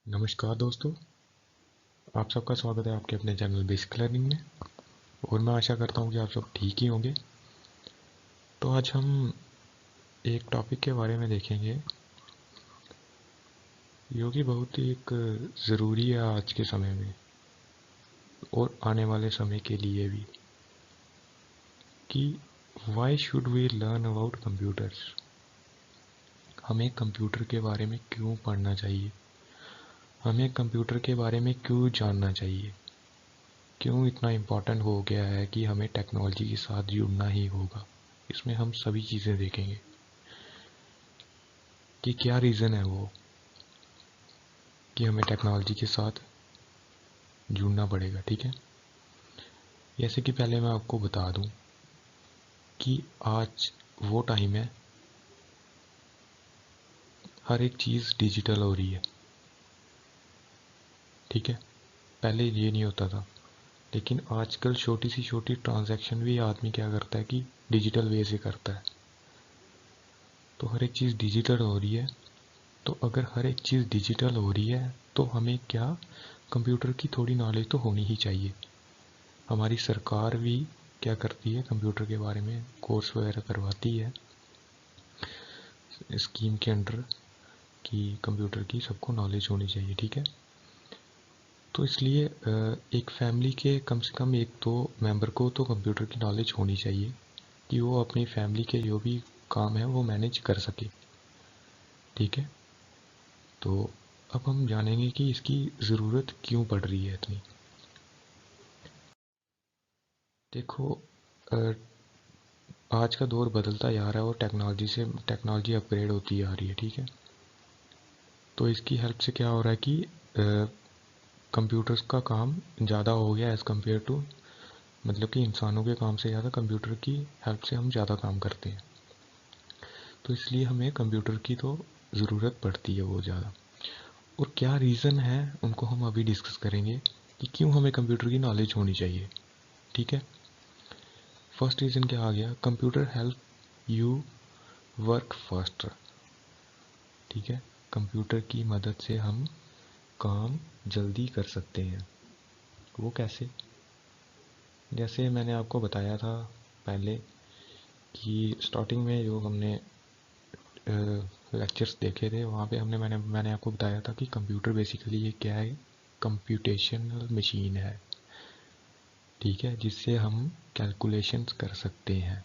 नमस्कार दोस्तों, आप सबका स्वागत है आपके अपने चैनल बेसिक लर्निंग में। और मैं आशा करता हूँ कि आप सब ठीक ही होंगे। तो आज हम एक टॉपिक के बारे में देखेंगे जो कि बहुत ही एक ज़रूरी है आज के समय में और आने वाले समय के लिए भी, कि why should we learn about computers. हमें कंप्यूटर के बारे में क्यों पढ़ना चाहिए, हमें कंप्यूटर के बारे में क्यों जानना चाहिए, क्यों इतना इम्पोर्टेंट हो गया है कि हमें टेक्नोलॉजी के साथ जुड़ना ही होगा। इसमें हम सभी चीज़ें देखेंगे कि क्या रीज़न है वो कि हमें टेक्नोलॉजी के साथ जुड़ना पड़ेगा। ठीक है, जैसे कि पहले मैं आपको बता दूं कि आज वो टाइम है, हर एक चीज़ डिजिटल हो रही है। ठीक है, पहले ये नहीं होता था, लेकिन आजकल छोटी सी छोटी ट्रांजैक्शन भी आदमी क्या करता है कि डिजिटल वे से करता है। तो हर एक चीज़ डिजिटल हो रही है। तो अगर हर एक चीज़ डिजिटल हो रही है तो हमें क्या, कंप्यूटर की थोड़ी नॉलेज तो होनी ही चाहिए। हमारी सरकार भी क्या करती है, कंप्यूटर के बारे में कोर्स वगैरह करवाती है स्कीम के अंडर, कि कंप्यूटर की सबको नॉलेज होनी चाहिए। ठीक है, तो इसलिए एक फैमिली के कम से कम एक दो मेंबर को तो कंप्यूटर की नॉलेज होनी चाहिए कि वो अपनी फैमिली के जो भी काम है वो मैनेज कर सके। ठीक है, तो अब हम जानेंगे कि इसकी ज़रूरत क्यों पड़ रही है इतनी। देखो, आज का दौर बदलता जा रहा है और टेक्नोलॉजी अपग्रेड होती जा रही है। ठीक है, तो इसकी हेल्प से क्या हो रहा है कि कंप्यूटर्स का काम ज़्यादा हो गया एज़ कम्पेयर टू, मतलब कि इंसानों के काम से ज़्यादा कंप्यूटर की हेल्प से हम ज़्यादा काम करते हैं। तो इसलिए हमें कंप्यूटर की तो ज़रूरत पड़ती है बहुत ज़्यादा। और क्या रीज़न है उनको हम अभी डिस्कस करेंगे कि क्यों हमें कंप्यूटर की नॉलेज होनी चाहिए। ठीक है, फर्स्ट रीज़न क्या आ गया, computer help you work faster. ठीक है, कंप्यूटर की मदद से हम काम जल्दी कर सकते हैं। वो कैसे, जैसे मैंने आपको बताया था पहले कि स्टार्टिंग में जो हमने लेक्चर्स देखे थे वहाँ पे मैंने आपको बताया था कि कंप्यूटर बेसिकली ये क्या है, कंप्यूटेशनल मशीन है। ठीक है, जिससे हम कैलकुलेशंस कर सकते हैं।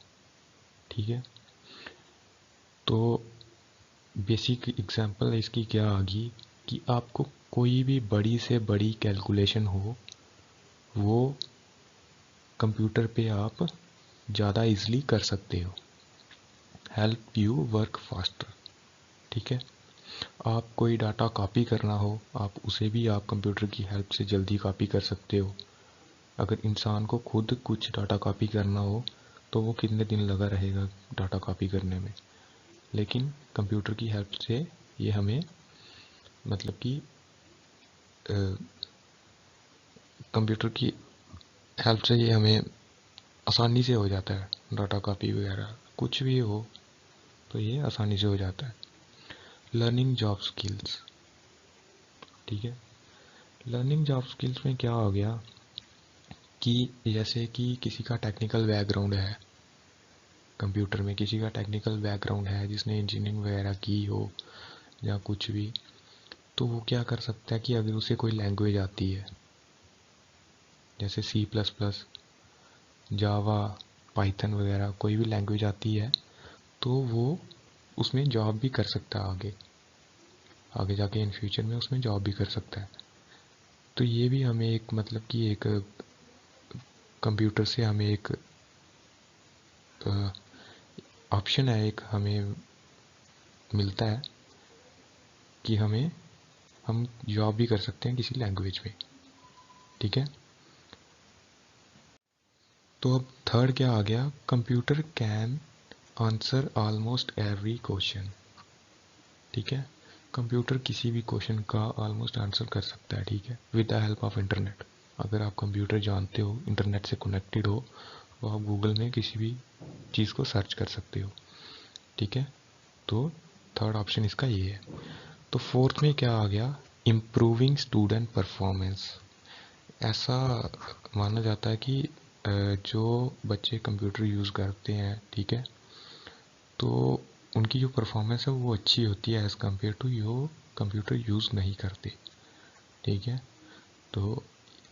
ठीक है, तो बेसिक एग्जांपल इसकी क्या आ गई कि आपको कोई भी बड़ी से बड़ी कैलकुलेशन हो वो कंप्यूटर पे आप ज़्यादा इजीली कर सकते हो। Help you work faster. ठीक है, आप कोई डाटा कॉपी करना हो आप उसे भी आप कंप्यूटर की हेल्प से जल्दी कॉपी कर सकते हो। अगर इंसान को खुद कुछ डाटा कॉपी करना हो तो वो कितने दिन लगा रहेगा डाटा कॉपी करने में, लेकिन कंप्यूटर की हेल्प से ये हमें, मतलब कि कंप्यूटर की हेल्प से ये हमें आसानी से हो जाता है। डाटा कॉपी वगैरह कुछ भी हो तो ये आसानी से हो जाता है। Learning job skills. ठीक है, लर्निंग जॉब स्किल्स में क्या हो गया कि जैसे कि किसी का टेक्निकल बैकग्राउंड है, कंप्यूटर में किसी का टेक्निकल बैकग्राउंड है जिसने इंजीनियरिंग वगैरह की हो या कुछ भी, तो वो क्या कर सकता है कि अगर उसे कोई लैंग्वेज आती है जैसे C++, जावा, पाइथन वगैरह कोई भी लैंग्वेज आती है तो वो उसमें जॉब भी कर सकता है, आगे आगे जाके इन फ्यूचर में उसमें जॉब भी कर सकता है। तो ये भी हमें एक, मतलब कि एक कंप्यूटर से हमें एक ऑप्शन है, एक हमें मिलता है कि हम जॉब भी कर सकते हैं किसी लैंग्वेज में। ठीक है, तो अब थर्ड क्या आ गया, computer can answer almost every question. ठीक है, कंप्यूटर किसी भी क्वेश्चन का ऑलमोस्ट आंसर कर सकता है। ठीक है, with the help of internet. अगर आप कंप्यूटर जानते हो, इंटरनेट से कनेक्टेड हो, तो आप गूगल में किसी भी चीज़ को सर्च कर सकते हो। ठीक है, तो थर्ड ऑप्शन इसका ये है। तो फोर्थ में क्या आ गया, इम्प्रूविंग स्टूडेंट परफॉर्मेंस। ऐसा माना जाता है कि जो बच्चे कंप्यूटर यूज़ करते हैं, ठीक है, तो उनकी जो परफॉर्मेंस है वो अच्छी होती है एज़ कम्पेयर टू जो कंप्यूटर यूज़ नहीं करते, ठीक है। तो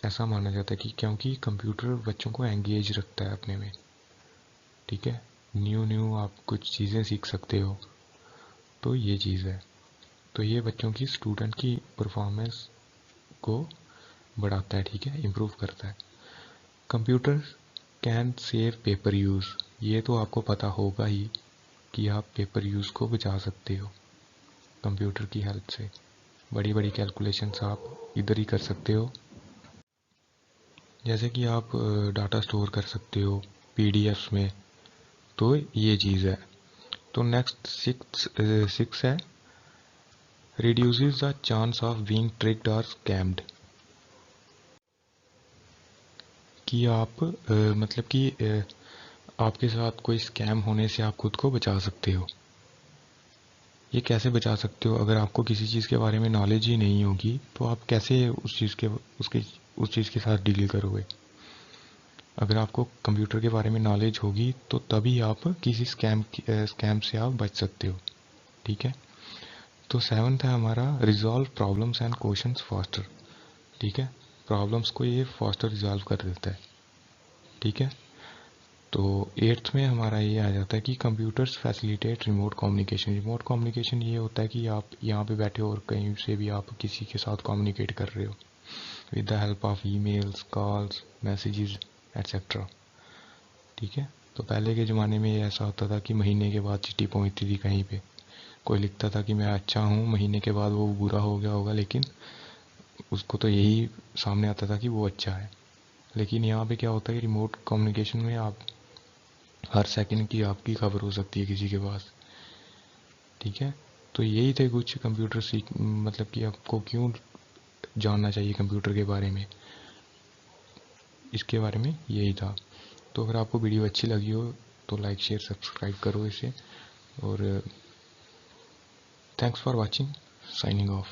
ऐसा माना जाता है कि क्योंकि कंप्यूटर बच्चों को एंगेज रखता है अपने में, ठीक है, न्यू आप कुछ चीज़ें सीख सकते हो, तो ये चीज़ है। तो ये बच्चों की स्टूडेंट की परफॉर्मेंस को बढ़ाता है, ठीक है, इम्प्रूव करता है। Computer can save paper use, ये तो आपको पता होगा ही कि आप पेपर यूज़ को बचा सकते हो कंप्यूटर की हेल्प से। बड़ी बड़ी कैलकुलेशंस आप इधर ही कर सकते हो, जैसे कि आप डाटा स्टोर कर सकते हो पीडीएफ्स में, तो ये चीज़ है। तो नेक्स्ट सिक्स है reduces the chance of being tricked और स्कैम्ड, कि आप मतलब कि आपके साथ कोई स्कैम होने से आप खुद को बचा सकते हो। ये कैसे बचा सकते हो? अगर आपको किसी चीज़ के बारे में नॉलेज ही नहीं होगी तो आप कैसे उस चीज़ के साथ डील करोगे? अगर आपको कंप्यूटर के बारे में नॉलेज होगी तो तभी आप किसी स्कैम से आप बच सकते हो, ठीक है। तो सेवन्थ है हमारा resolve problems and questions faster, ठीक है। प्रॉब्लम्स को ये फास्टर रिजॉल्व कर देता है, ठीक है। तो एट्थ में हमारा ये आ जाता है कि computers facilitate remote communication. Remote communication ये होता है कि आप यहाँ पे बैठे हो और कहीं से भी आप किसी के साथ कम्युनिकेट कर रहे हो with the help of emails, calls, messages etcetera, ठीक है। तो पहले के ज़माने में ये ऐसा होता था कि महीने के बाद चिट्ठी पहुँचती थी कहीं पे, कोई लिखता था कि मैं अच्छा हूँ, महीने के बाद वो बुरा हो गया होगा, लेकिन उसको तो यही सामने आता था कि वो अच्छा है। लेकिन यहाँ पे क्या होता है, रिमोट कम्युनिकेशन में आप हर सेकंड की आपकी खबर हो सकती है किसी के पास, ठीक है। तो यही थे कुछ कंप्यूटर सीख, मतलब कि आपको क्यों जानना चाहिए कंप्यूटर के बारे में, इसके बारे में यही था। तो अगर आपको वीडियो अच्छी लगी हो तो लाइक शेयर सब्सक्राइब करो इसे, और thanks for watching, signing off.